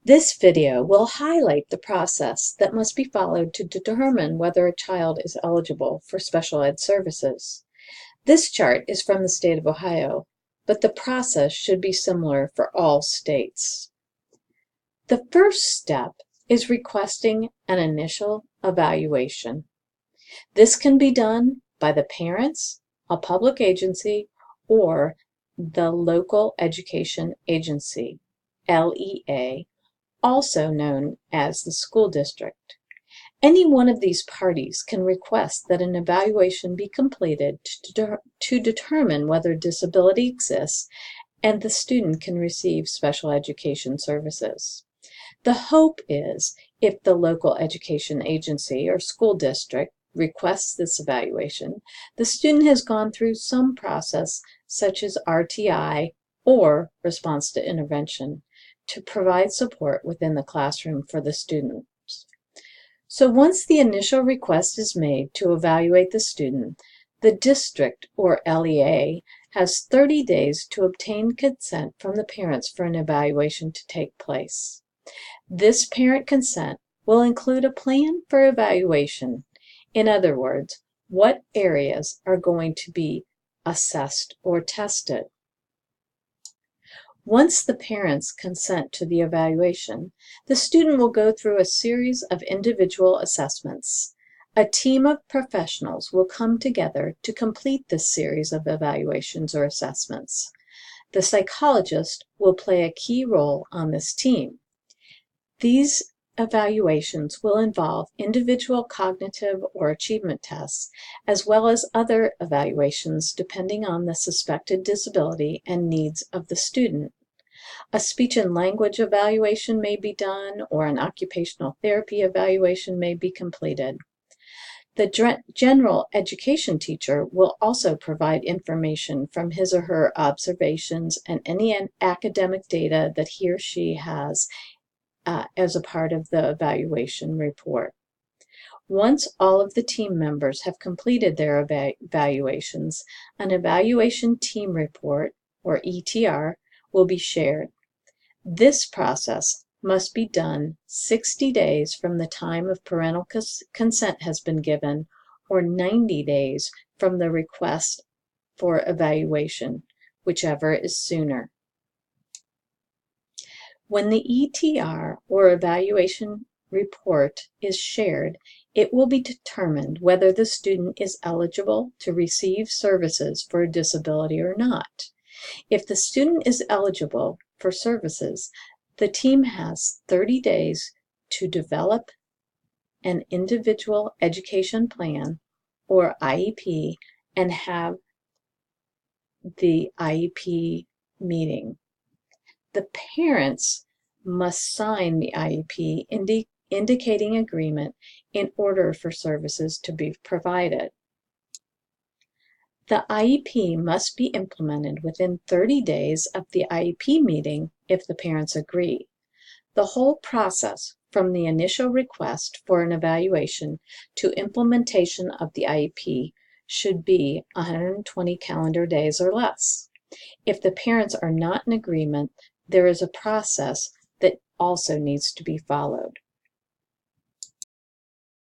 This video will highlight the process that must be followed to determine whether a child is eligible for special ed services. This chart is from the state of Ohio, but the process should be similar for all states. The first step is requesting an initial evaluation. This can be done by the parents, a public agency, or the local education agency, LEA, also known as the school district. Any one of these parties can request that an evaluation be completed to determine whether disability exists and the student can receive special education services. The hope is, if the local education agency or school district requests this evaluation, the student has gone through some process such as RTI or response to intervention to provide support within the classroom for the students. So once the initial request is made to evaluate the student, the district or LEA has 30 days to obtain consent from the parents for an evaluation to take place. This parent consent will include a plan for evaluation. In other words, what areas are going to be assessed or tested. Once the parents consent to the evaluation, the student will go through a series of individual assessments. A team of professionals will come together to complete this series of evaluations or assessments. The psychologist will play a key role on this team. These evaluations will involve individual cognitive or achievement tests, as well as other evaluations depending on the suspected disability and needs of the student. A speech and language evaluation may be done, or an occupational therapy evaluation may be completed. The general education teacher will also provide information from his or her observations and any academic data that he or she has as a part of the evaluation report. Once all of the team members have completed their evaluations, an evaluation team report, or ETR, will be shared. This process must be done 60 days from the time of parental consent has been given, or 90 days from the request for evaluation, whichever is sooner. When the ETR or evaluation report is shared, it will be determined whether the student is eligible to receive services for a disability or not. If the student is eligible for services, the team has 30 days to develop an individual education plan, or IEP, and have the IEP meeting. The parents must sign the IEP indicating agreement in order for services to be provided. The IEP must be implemented within 30 days of the IEP meeting if the parents agree. The whole process, from the initial request for an evaluation to implementation of the IEP, should be 120 calendar days or less. If the parents are not in agreement, there is a process that also needs to be followed.